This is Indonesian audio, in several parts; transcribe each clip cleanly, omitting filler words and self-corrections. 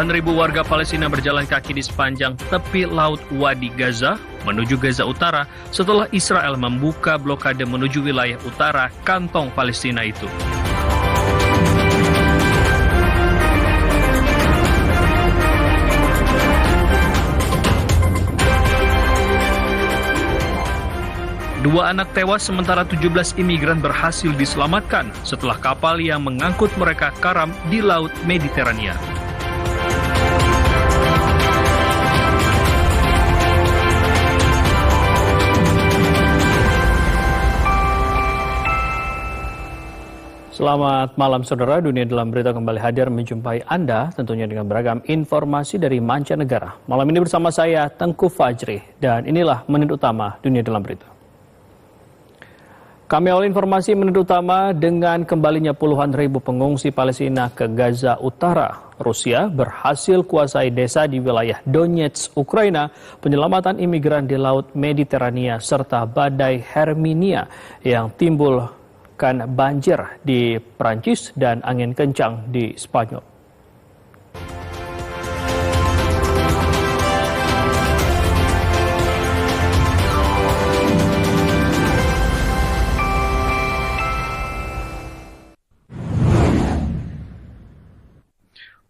Puluhan ribu warga Palestina berjalan kaki di sepanjang tepi laut Wadi Gaza menuju Gaza Utara setelah Israel membuka blokade menuju wilayah utara kantong Palestina itu. Dua anak tewas sementara 17 imigran berhasil diselamatkan setelah kapal yang mengangkut mereka karam di Laut Mediterania. Selamat malam saudara, Dunia Dalam Berita kembali hadir menjumpai Anda tentunya dengan beragam informasi dari mancanegara. Malam ini bersama saya Tengku Fajri dan inilah menit utama Dunia Dalam Berita. Kami awal informasi menit utama dengan kembalinya puluhan ribu pengungsi Palestina ke Gaza Utara. Rusia berhasil kuasai desa di wilayah Donetsk, Ukraina, penyelamatan imigran di Laut Mediterania, serta badai Herminia yang timbulkan banjir di Prancis dan angin kencang di Spanyol.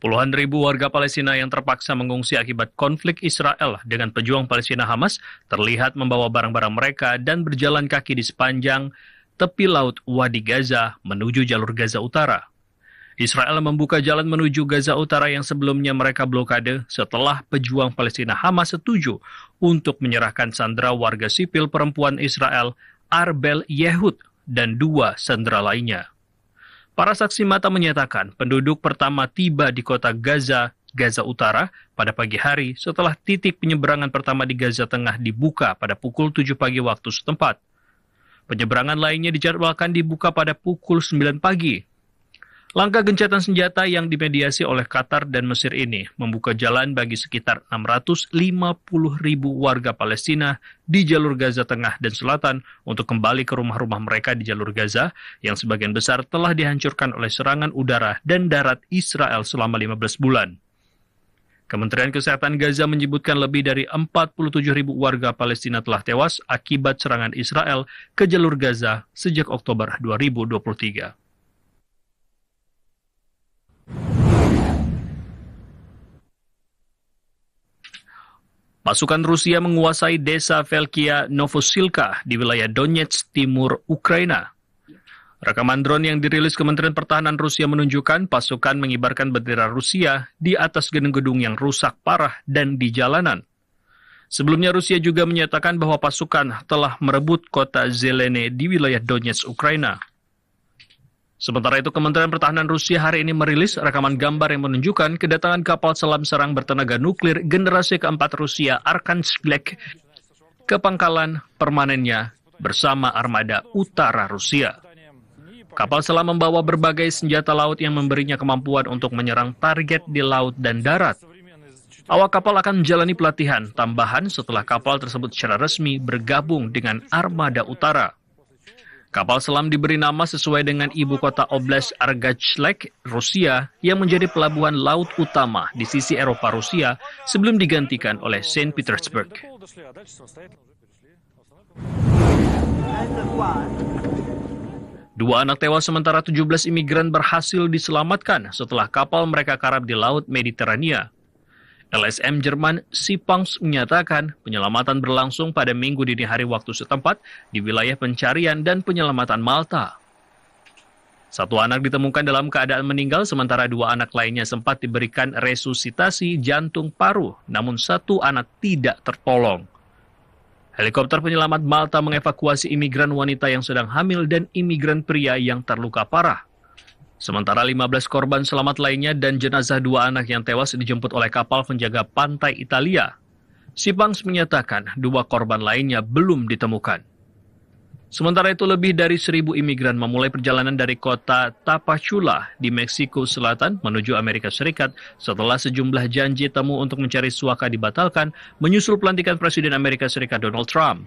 Puluhan ribu warga Palestina yang terpaksa mengungsi akibat konflik Israel dengan pejuang Palestina Hamas terlihat membawa barang-barang mereka dan berjalan kaki di sepanjang tepi laut Wadi Gaza menuju jalur Gaza Utara. Israel membuka jalan menuju Gaza Utara yang sebelumnya mereka blokade setelah pejuang Palestina Hamas setuju untuk menyerahkan sandera warga sipil perempuan Israel Arbel Yehud dan 2 sandera lainnya. Para saksi mata menyatakan penduduk pertama tiba di kota Gaza, Gaza Utara, pada pagi hari setelah titik penyeberangan pertama di Gaza Tengah dibuka pada pukul 7 pagi waktu setempat. Penyeberangan lainnya dijadwalkan dibuka pada pukul 9 pagi. Langkah gencatan senjata yang dimediasi oleh Qatar dan Mesir ini membuka jalan bagi sekitar 650 ribu warga Palestina di jalur Gaza Tengah dan Selatan untuk kembali ke rumah-rumah mereka di jalur Gaza yang sebagian besar telah dihancurkan oleh serangan udara dan darat Israel selama 15 bulan. Kementerian Kesehatan Gaza menyebutkan lebih dari 47 ribu warga Palestina telah tewas akibat serangan Israel ke jalur Gaza sejak Oktober 2023. Pasukan Rusia menguasai desa Velkia Novosilka di wilayah Donetsk, timur Ukraina. Rekaman drone yang dirilis Kementerian Pertahanan Rusia menunjukkan pasukan mengibarkan bendera Rusia di atas gedung-gedung yang rusak parah dan di jalanan. Sebelumnya Rusia juga menyatakan bahwa pasukan telah merebut kota Zelene di wilayah Donetsk, Ukraina. Sementara itu, Kementerian Pertahanan Rusia hari ini merilis rekaman gambar yang menunjukkan kedatangan kapal selam serang bertenaga nuklir generasi keempat Rusia Arkhangelsk ke pangkalan permanennya bersama armada utara Rusia. Kapal selam membawa berbagai senjata laut yang memberinya kemampuan untuk menyerang target di laut dan darat. Awak kapal akan menjalani pelatihan tambahan setelah kapal tersebut secara resmi bergabung dengan armada utara. Kapal selam diberi nama sesuai dengan ibu kota Oblast Arkhangelsk, Rusia, yang menjadi pelabuhan laut utama di sisi Eropa Rusia sebelum digantikan oleh Saint Petersburg. Dua anak tewas sementara 17 imigran berhasil diselamatkan setelah kapal mereka karam di Laut Mediterania. LSM Jerman Sipans menyatakan penyelamatan berlangsung pada Minggu dini hari waktu setempat di wilayah pencarian dan penyelamatan Malta. Satu anak ditemukan dalam keadaan meninggal, sementara 2 anak lainnya sempat diberikan resusitasi jantung paru, namun 1 anak tidak tertolong. Helikopter penyelamat Malta mengevakuasi imigran wanita yang sedang hamil dan imigran pria yang terluka parah. Sementara 15 korban selamat lainnya dan jenazah 2 anak yang tewas dijemput oleh kapal penjaga pantai Italia. Sipans menyatakan 2 korban lainnya belum ditemukan. Sementara itu lebih dari 1.000 imigran memulai perjalanan dari kota Tapachula di Meksiko Selatan menuju Amerika Serikat setelah sejumlah janji temu untuk mencari suaka dibatalkan menyusul pelantikan Presiden Amerika Serikat Donald Trump.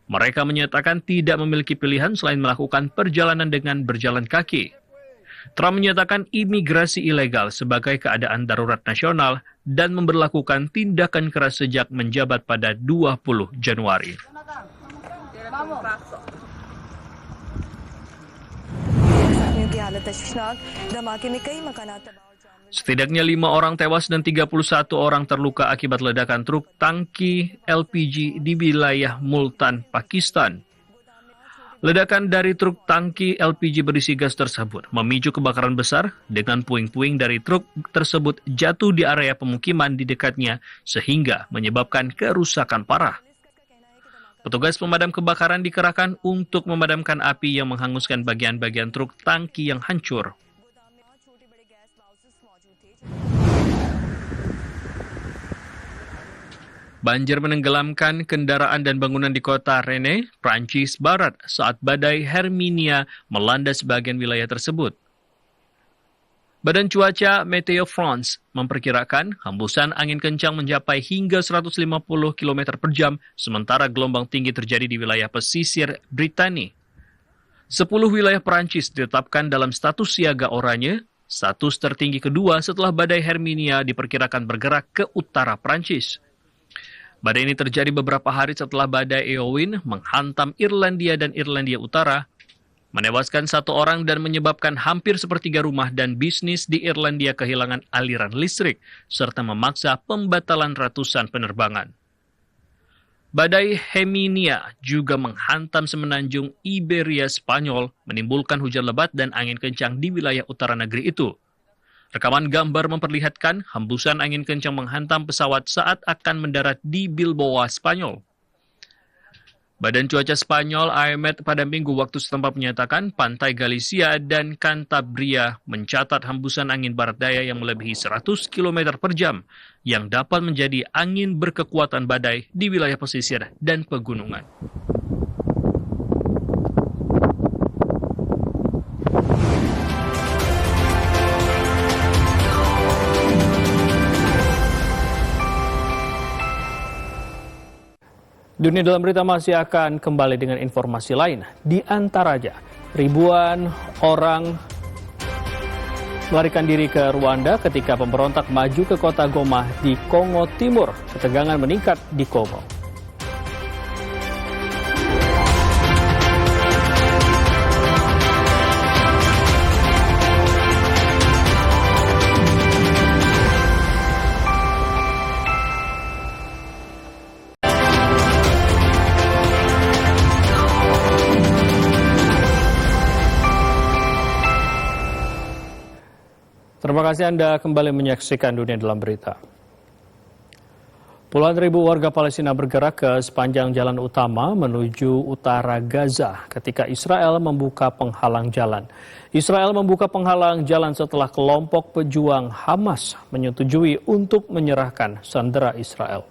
Mereka menyatakan tidak memiliki pilihan selain melakukan perjalanan dengan berjalan kaki. Trump menyatakan imigrasi ilegal sebagai keadaan darurat nasional dan memberlakukan tindakan keras sejak menjabat pada 20 Januari. Setidaknya 5 orang tewas dan 31 orang terluka akibat ledakan truk tangki LPG di wilayah Multan, Pakistan. Ledakan dari truk tangki LPG berisi gas tersebut memicu kebakaran besar dengan puing-puing dari truk tersebut jatuh di area pemukiman di dekatnya sehingga menyebabkan kerusakan parah. Petugas pemadam kebakaran dikerahkan untuk memadamkan api yang menghanguskan bagian-bagian truk tangki yang hancur. Banjir menenggelamkan kendaraan dan bangunan di kota Rennes, Prancis Barat saat badai Herminia melanda sebagian wilayah tersebut. Badan Cuaca Meteo France memperkirakan hembusan angin kencang mencapai hingga 150 km per jam, sementara gelombang tinggi terjadi di wilayah pesisir Britania. 10 wilayah Prancis ditetapkan dalam status siaga oranye, status tertinggi kedua setelah badai Herminia diperkirakan bergerak ke utara Prancis. Badai ini terjadi beberapa hari setelah badai Eowyn menghantam Irlandia dan Irlandia Utara, menewaskan 1 orang dan menyebabkan hampir sepertiga rumah dan bisnis di Irlandia kehilangan aliran listrik, serta memaksa pembatalan ratusan penerbangan. Badai Herminia juga menghantam semenanjung Iberia Spanyol, menimbulkan hujan lebat dan angin kencang di wilayah utara negeri itu. Rekaman gambar memperlihatkan hembusan angin kencang menghantam pesawat saat akan mendarat di Bilbao, Spanyol. Badan Cuaca Spanyol AEMET pada Minggu waktu setempat menyatakan pantai Galicia dan Cantabria mencatat hembusan angin barat daya yang melebihi 100 km per jam yang dapat menjadi angin berkekuatan badai di wilayah pesisir dan pegunungan. Dunia Dalam Berita masih akan kembali dengan informasi lain. Di antaranya, ribuan orang melarikan diri ke Rwanda ketika pemberontak maju ke kota Goma di Kongo Timur. Ketegangan meningkat di Kongo. Terima kasih Anda kembali menyaksikan Dunia Dalam Berita. Puluhan ribu warga Palestina bergerak ke sepanjang jalan utama menuju utara Gaza ketika Israel membuka penghalang jalan. Israel membuka penghalang jalan setelah kelompok pejuang Hamas menyetujui untuk menyerahkan sandera Israel.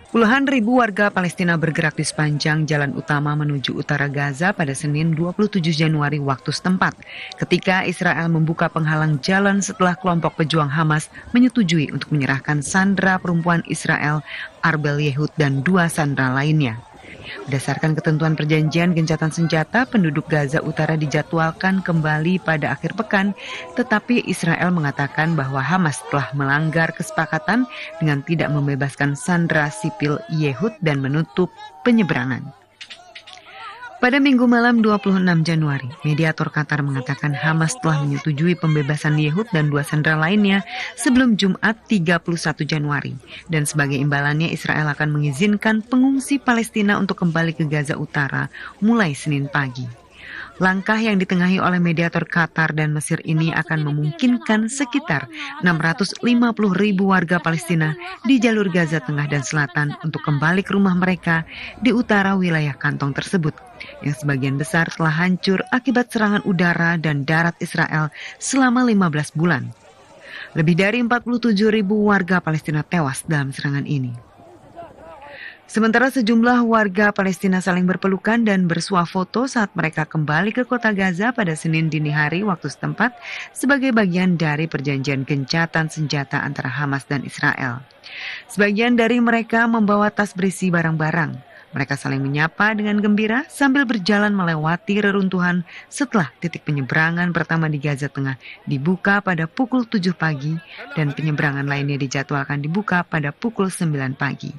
Puluhan ribu warga Palestina bergerak di sepanjang jalan utama menuju utara Gaza pada Senin 27 Januari waktu setempat, ketika Israel membuka penghalang jalan setelah kelompok pejuang Hamas menyetujui untuk menyerahkan sandera perempuan Israel, Arbel Yehud, dan 2 sandera lainnya. Berdasarkan ketentuan perjanjian gencatan senjata, penduduk Gaza Utara dijadwalkan kembali pada akhir pekan, tetapi Israel mengatakan bahwa Hamas telah melanggar kesepakatan dengan tidak membebaskan sandera sipil Yehud dan menutup penyeberangan. Pada Minggu malam 26 Januari, mediator Qatar mengatakan Hamas telah menyetujui pembebasan Yehud dan 2 sandera lainnya sebelum Jumat 31 Januari. Dan sebagai imbalannya Israel akan mengizinkan pengungsi Palestina untuk kembali ke Gaza Utara mulai Senin pagi. Langkah yang ditengahi oleh mediator Qatar dan Mesir ini akan memungkinkan sekitar 650 ribu warga Palestina di jalur Gaza Tengah dan Selatan untuk kembali ke rumah mereka di utara wilayah kantong tersebut, yang sebagian besar telah hancur akibat serangan udara dan darat Israel selama 15 bulan. Lebih dari 47 ribu warga Palestina tewas dalam serangan ini. Sementara sejumlah warga Palestina saling berpelukan dan bersuah foto saat mereka kembali ke kota Gaza pada Senin dini hari waktu setempat sebagai bagian dari perjanjian gencatan senjata antara Hamas dan Israel. Sebagian dari mereka membawa tas berisi barang-barang. Mereka saling menyapa dengan gembira sambil berjalan melewati reruntuhan setelah titik penyeberangan pertama di Gaza Tengah dibuka pada pukul 7 pagi dan penyeberangan lainnya dijadwalkan dibuka pada pukul 9 pagi.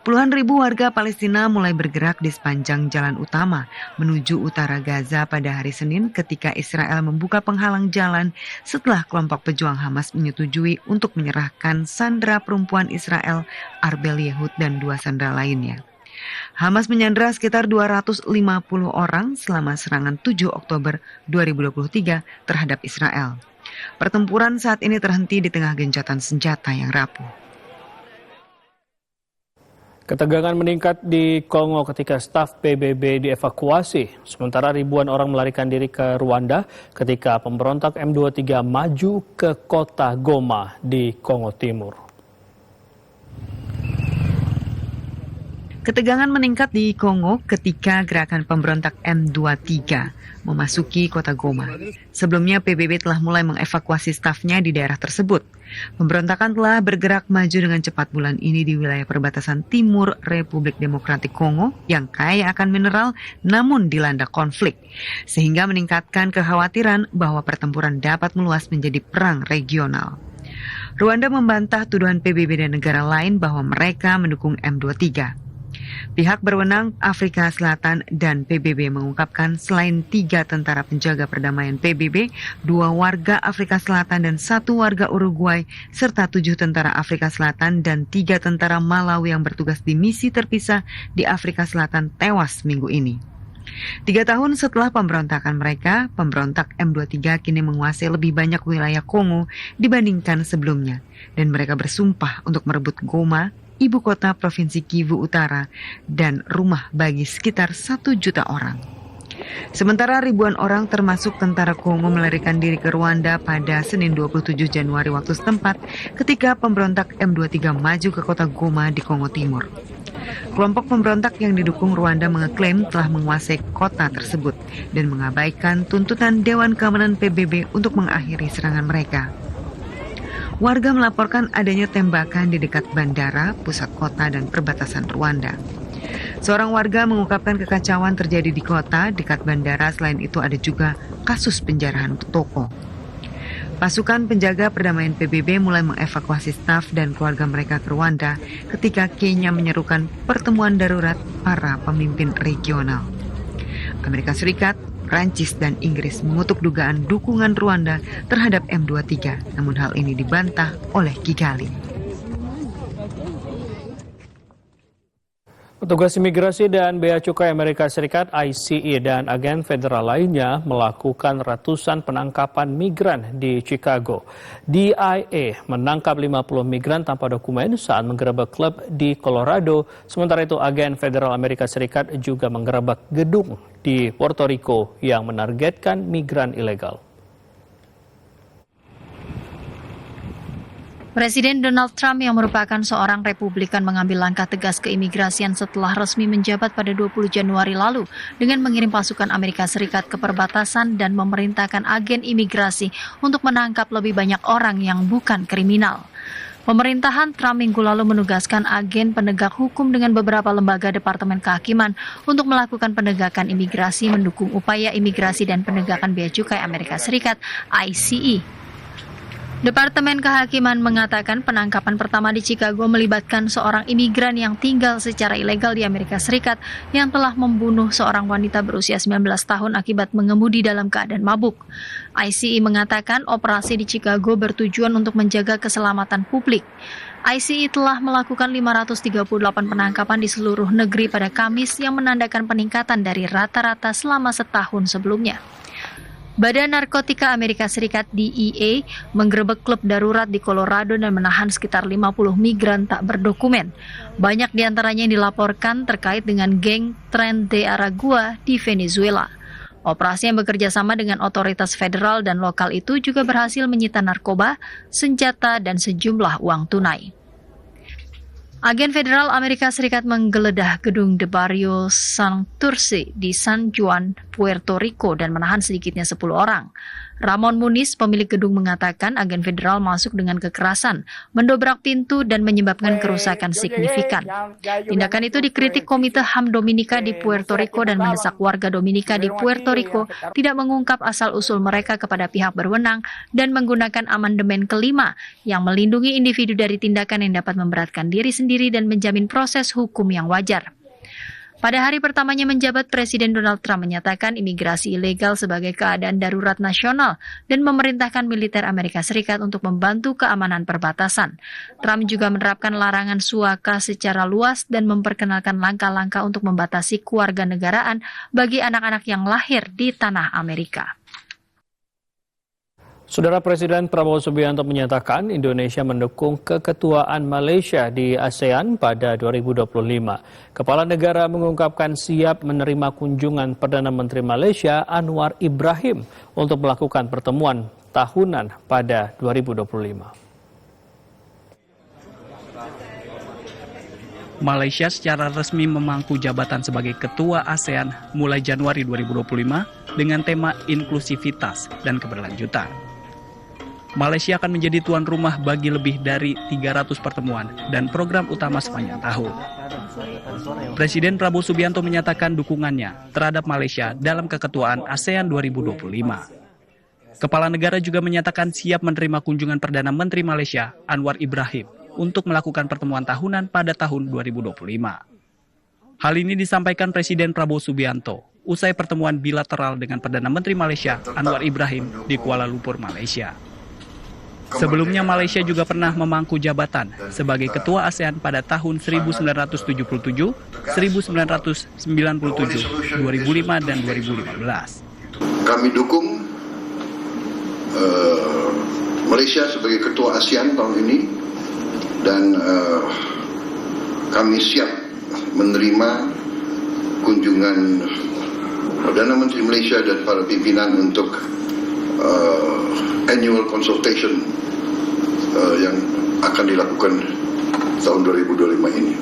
Puluhan ribu warga Palestina mulai bergerak di sepanjang jalan utama menuju utara Gaza pada hari Senin ketika Israel membuka penghalang jalan setelah kelompok pejuang Hamas menyetujui untuk menyerahkan sandera perempuan Israel Arbel Yehud dan 2 sandera lainnya. Hamas menyandera sekitar 250 orang selama serangan 7 Oktober 2023 terhadap Israel. Pertempuran saat ini terhenti di tengah gencatan senjata yang rapuh. Ketegangan meningkat di Kongo ketika staf PBB dievakuasi, sementara ribuan orang melarikan diri ke Rwanda ketika pemberontak M23 maju ke kota Goma di Kongo Timur. Ketegangan meningkat di Kongo ketika gerakan pemberontak M23 memasuki kota Goma. Sebelumnya PBB telah mulai mengevakuasi stafnya di daerah tersebut. Pemberontakan telah bergerak maju dengan cepat bulan ini di wilayah perbatasan timur Republik Demokratik Kongo yang kaya akan mineral namun dilanda konflik, sehingga meningkatkan kekhawatiran bahwa pertempuran dapat meluas menjadi perang regional. Rwanda membantah tuduhan PBB dan negara lain bahwa mereka mendukung M23. Pihak berwenang Afrika Selatan dan PBB mengungkapkan selain 3 tentara penjaga perdamaian PBB, 2 warga Afrika Selatan dan 1 warga Uruguay, serta 7 tentara Afrika Selatan dan 3 tentara Malawi yang bertugas di misi terpisah di Afrika Selatan tewas minggu ini. 3 tahun setelah pemberontakan mereka, pemberontak M23 kini menguasai lebih banyak wilayah Kongo dibandingkan sebelumnya, dan mereka bersumpah untuk merebut Goma, ibu kota Provinsi Kivu Utara, dan rumah bagi sekitar 1 juta orang. Sementara ribuan orang termasuk tentara Kongo melarikan diri ke Rwanda pada Senin 27 Januari waktu setempat ketika pemberontak M23 maju ke kota Goma di Kongo Timur. Kelompok pemberontak yang didukung Rwanda mengeklaim telah menguasai kota tersebut dan mengabaikan tuntutan Dewan Keamanan PBB untuk mengakhiri serangan mereka. Warga melaporkan adanya tembakan di dekat bandara, pusat kota, dan perbatasan Rwanda. Seorang warga mengungkapkan kekacauan terjadi di kota dekat bandara. Selain itu ada juga kasus penjarahan toko. Pasukan penjaga perdamaian PBB mulai mengevakuasi staf dan keluarga mereka ke Rwanda ketika Kenya menyerukan pertemuan darurat para pemimpin regional. Amerika Serikat, Prancis, dan Inggris mengutuk dugaan dukungan Rwanda terhadap M23, namun hal ini dibantah oleh Kigali. Petugas imigrasi dan bea cukai Amerika Serikat ICE dan agen federal lainnya melakukan ratusan penangkapan migran di Chicago. DIA menangkap 50 migran tanpa dokumen saat menggerebek klub di Colorado. Sementara itu agen federal Amerika Serikat juga menggerebek gedung di Puerto Rico yang menargetkan migran ilegal. Presiden Donald Trump yang merupakan seorang Republikan mengambil langkah tegas keimigrasian setelah resmi menjabat pada 20 Januari lalu dengan mengirim pasukan Amerika Serikat ke perbatasan dan memerintahkan agen imigrasi untuk menangkap lebih banyak orang yang bukan kriminal. Pemerintahan Trump minggu lalu menugaskan agen penegak hukum dengan beberapa lembaga Departemen Kehakiman untuk melakukan penegakan imigrasi mendukung upaya imigrasi dan penegakan bea cukai Amerika Serikat ICE. Departemen Kehakiman mengatakan penangkapan pertama di Chicago melibatkan seorang imigran yang tinggal secara ilegal di Amerika Serikat yang telah membunuh seorang wanita berusia 19 tahun akibat mengemudi dalam keadaan mabuk. ICE mengatakan operasi di Chicago bertujuan untuk menjaga keselamatan publik. ICE telah melakukan 538 penangkapan di seluruh negeri pada Kamis yang menandakan peningkatan dari rata-rata selama setahun sebelumnya. Badan Narkotika Amerika Serikat DEA menggerebek klub darurat di Colorado dan menahan sekitar 50 migran tak berdokumen. Banyak di antaranya yang dilaporkan terkait dengan geng Tren de Aragua di Venezuela. Operasi yang bekerja sama dengan otoritas federal dan lokal itu juga berhasil menyita narkoba, senjata, dan sejumlah uang tunai. Agen federal Amerika Serikat menggeledah gedung The Barrio Santurce di San Juan, Puerto Rico dan menahan sedikitnya 10 orang. Ramon Muniz, pemilik gedung, mengatakan agen federal masuk dengan kekerasan, mendobrak pintu dan menyebabkan kerusakan signifikan. Tindakan itu dikritik Komite HAM Dominika di Puerto Rico dan mendesak warga Dominika di Puerto Rico tidak mengungkap asal-usul mereka kepada pihak berwenang dan menggunakan amandemen kelima yang melindungi individu dari tindakan yang dapat memberatkan diri sendiri dan menjamin proses hukum yang wajar. Pada hari pertamanya menjabat, Presiden Donald Trump menyatakan imigrasi ilegal sebagai keadaan darurat nasional dan memerintahkan militer Amerika Serikat untuk membantu keamanan perbatasan. Trump juga menerapkan larangan suaka secara luas dan memperkenalkan langkah-langkah untuk membatasi kewarganegaraan bagi anak-anak yang lahir di tanah Amerika. Saudara Presiden Prabowo Subianto menyatakan Indonesia mendukung keketuaan Malaysia di ASEAN pada 2025. Kepala negara mengungkapkan siap menerima kunjungan Perdana Menteri Malaysia Anwar Ibrahim untuk melakukan pertemuan tahunan pada 2025. Malaysia secara resmi memangku jabatan sebagai Ketua ASEAN mulai Januari 2025 dengan tema inklusivitas dan keberlanjutan. Malaysia akan menjadi tuan rumah bagi lebih dari 300 pertemuan dan program utama sepanjang tahun. Presiden Prabowo Subianto menyatakan dukungannya terhadap Malaysia dalam keketuaan ASEAN 2025. Kepala negara juga menyatakan siap menerima kunjungan Perdana Menteri Malaysia Anwar Ibrahim untuk melakukan pertemuan tahunan pada tahun 2025. Hal ini disampaikan Presiden Prabowo Subianto usai pertemuan bilateral dengan Perdana Menteri Malaysia Anwar Ibrahim di Kuala Lumpur, Malaysia. Sebelumnya Malaysia juga pernah memangku jabatan sebagai Ketua ASEAN pada tahun 1977, 1997, 2005, dan 2015. Kami dukung Malaysia sebagai Ketua ASEAN tahun ini dan kami siap menerima kunjungan Perdana Menteri Malaysia dan para pimpinan untuk annual consultation yang akan dilakukan tahun 2025 ini.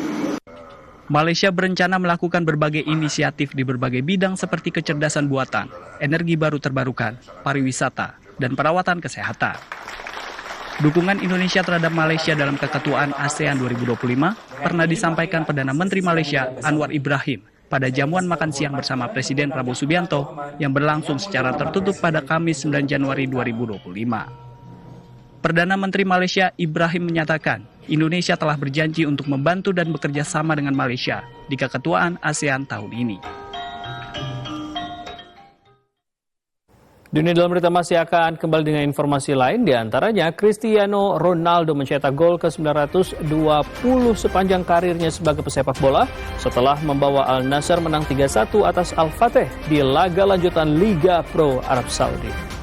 Malaysia berencana melakukan berbagai inisiatif di berbagai bidang seperti kecerdasan buatan, energi baru terbarukan, pariwisata, dan perawatan kesehatan. Dukungan Indonesia terhadap Malaysia dalam keketuaan ASEAN 2025 pernah disampaikan Perdana Menteri Malaysia Anwar Ibrahim pada jamuan makan siang bersama Presiden Prabowo Subianto yang berlangsung secara tertutup pada Kamis 9 Januari 2025. Perdana Menteri Malaysia Ibrahim menyatakan Indonesia telah berjanji untuk membantu dan bekerja sama dengan Malaysia di keketuaan ASEAN tahun ini. Dunia dalam berita masih akan kembali dengan informasi lain, di antaranya Cristiano Ronaldo mencetak gol ke-920 sepanjang karirnya sebagai pesepak bola setelah membawa Al Nassr menang 3-1 atas Al Fateh di laga lanjutan Liga Pro Arab Saudi.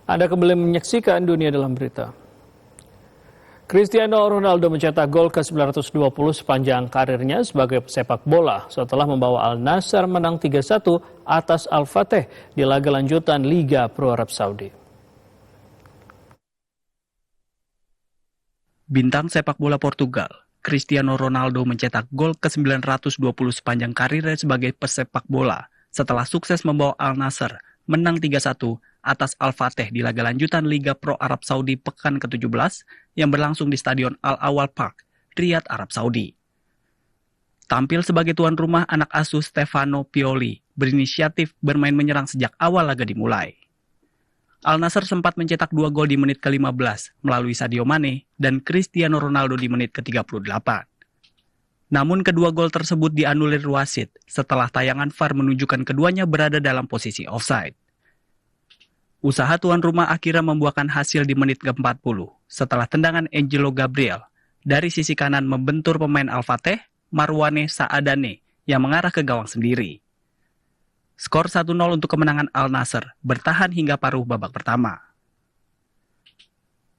Anda kembali menyaksikan Dunia dalam Berita. Cristiano Ronaldo mencetak gol ke-920 sepanjang karirnya sebagai pesepak bola setelah membawa Al Nassr menang 3-1 atas Al Fateh di laga lanjutan Liga Pro Arab Saudi. Bintang sepak bola Portugal, Cristiano Ronaldo mencetak gol ke-920 sepanjang karirnya sebagai pesepak bola setelah sukses membawa Al Nassr menang 3-1 atas Al Fateh di laga lanjutan Liga Pro Arab Saudi pekan ke-17 yang berlangsung di Stadion Al Awal Park, Riyadh, Arab Saudi. Tampil sebagai tuan rumah, anak asuh Stefano Pioli berinisiatif bermain menyerang sejak awal laga dimulai. Al Nassr sempat mencetak 2 gol di menit ke-15 melalui Sadio Mane dan Cristiano Ronaldo di menit ke-38. Namun kedua gol tersebut dianulir wasit setelah tayangan VAR menunjukkan keduanya berada dalam posisi offside. Usaha tuan rumah akhirnya membuahkan hasil di menit ke-40 setelah tendangan Angelo Gabriel dari sisi kanan membentur pemain Al Fateh, Marwane Saadane, yang mengarah ke gawang sendiri. Skor 1-0 untuk kemenangan Al Nassr, bertahan hingga paruh babak pertama.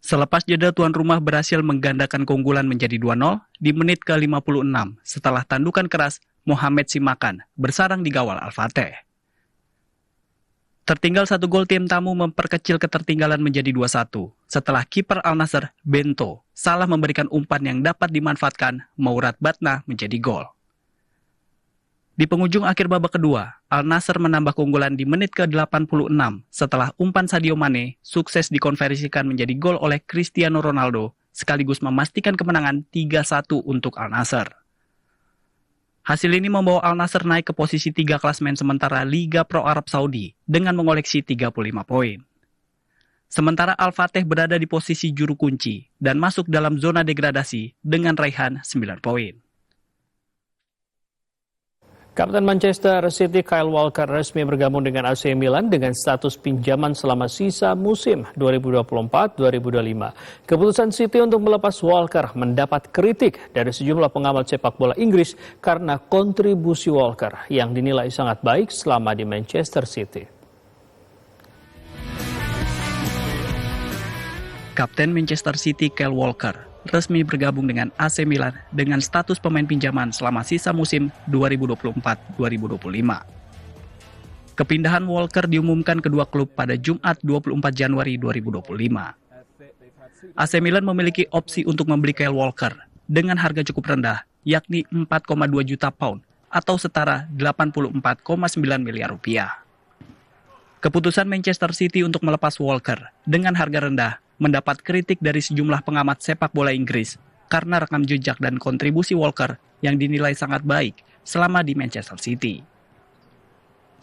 Selepas jeda, tuan rumah berhasil menggandakan keunggulan menjadi 2-0 di menit ke-56 setelah tandukan keras Mohamed Simakan bersarang di gawal Al-Fateh. Tertinggal 1 gol, tim tamu memperkecil ketertinggalan menjadi 2-1 setelah kiper Al Nassr, Bento, salah memberikan umpan yang dapat dimanfaatkan Mourad Batna menjadi gol. Di penghujung akhir babak kedua, Al Nassr menambah keunggulan di menit ke-86 setelah umpan Sadio Mane sukses dikonversikan menjadi gol oleh Cristiano Ronaldo sekaligus memastikan kemenangan 3-1 untuk Al Nassr. Hasil ini membawa Al Nassr naik ke posisi 3 klasemen sementara Liga Pro Arab Saudi dengan mengoleksi 35 poin. Sementara Al-Fateh berada di posisi juru kunci dan masuk dalam zona degradasi dengan raihan 9 poin. Kapten Manchester City Kyle Walker resmi bergabung dengan AC Milan dengan status pinjaman selama sisa musim 2024-2025. Keputusan City untuk melepas Walker mendapat kritik dari sejumlah pengamat sepak bola Inggris karena kontribusi Walker yang dinilai sangat baik selama di Manchester City. Kapten Manchester City Kyle Walker resmi bergabung dengan AC Milan dengan status pemain pinjaman selama sisa musim 2024-2025. Kepindahan Walker diumumkan kedua klub pada Jumat 24 Januari 2025. AC Milan memiliki opsi untuk membeli Kyle Walker dengan harga cukup rendah, yakni 4,2 juta pound atau setara 84,9 miliar rupiah. Keputusan Manchester City untuk melepas Walker dengan harga rendah mendapat kritik dari sejumlah pengamat sepak bola Inggris karena rekam jejak dan kontribusi Walker yang dinilai sangat baik selama di Manchester City.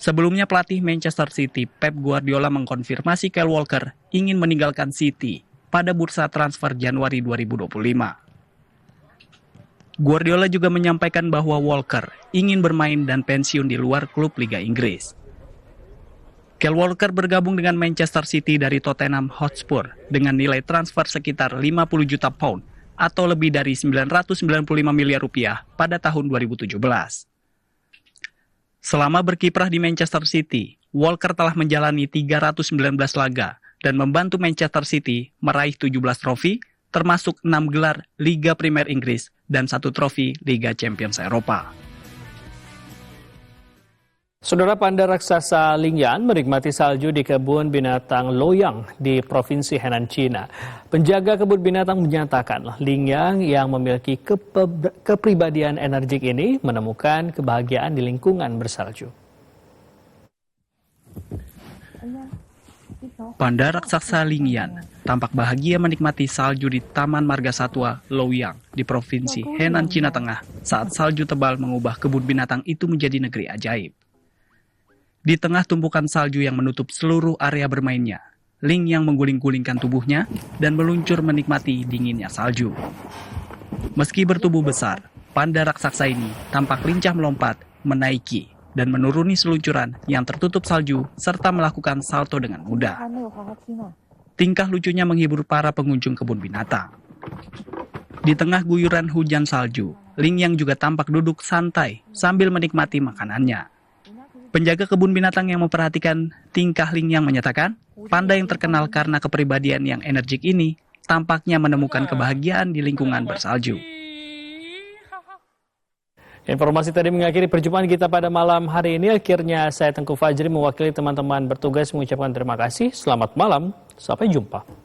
Sebelumnya pelatih Manchester City Pep Guardiola mengkonfirmasi Kyle Walker ingin meninggalkan City pada bursa transfer Januari 2025. Guardiola juga menyampaikan bahwa Walker ingin bermain dan pensiun di luar klub Liga Inggris. Kyle Walker bergabung dengan Manchester City dari Tottenham Hotspur dengan nilai transfer sekitar 50 juta pound atau lebih dari 995 miliar rupiah pada tahun 2017. Selama berkiprah di Manchester City, Walker telah menjalani 319 laga dan membantu Manchester City meraih 17 trofi, termasuk 6 gelar Liga Premier Inggris dan 1 trofi Liga Champions Eropa. Saudara, panda raksasa Lingyan menikmati salju di kebun binatang Loyang di Provinsi Henan, China. Penjaga kebun binatang menyatakan Lingyan yang memiliki kepribadian energik ini menemukan kebahagiaan di lingkungan bersalju. Panda raksasa Lingyan tampak bahagia menikmati salju di Taman Marga Satwa Loyang di Provinsi Henan, Cina Tengah saat salju tebal mengubah kebun binatang itu menjadi negeri ajaib. Di tengah tumpukan salju yang menutup seluruh area bermainnya, Lingyan mengguling-gulingkan tubuhnya dan meluncur menikmati dinginnya salju. Meski bertubuh besar, panda raksasa ini tampak lincah melompat, menaiki, dan menuruni seluncuran yang tertutup salju serta melakukan salto dengan mudah. Tingkah lucunya menghibur para pengunjung kebun binatang. Di tengah guyuran hujan salju, Lingyan juga tampak duduk santai sambil menikmati makanannya. Penjaga kebun binatang yang memperhatikan tingkah Lingyan menyatakan, panda yang terkenal karena kepribadian yang energik ini tampaknya menemukan kebahagiaan di lingkungan bersalju. Informasi tadi mengakhiri perjumpaan kita pada malam hari ini. Akhirnya saya Tengku Fajri mewakili teman-teman bertugas mengucapkan terima kasih. Selamat malam, sampai jumpa.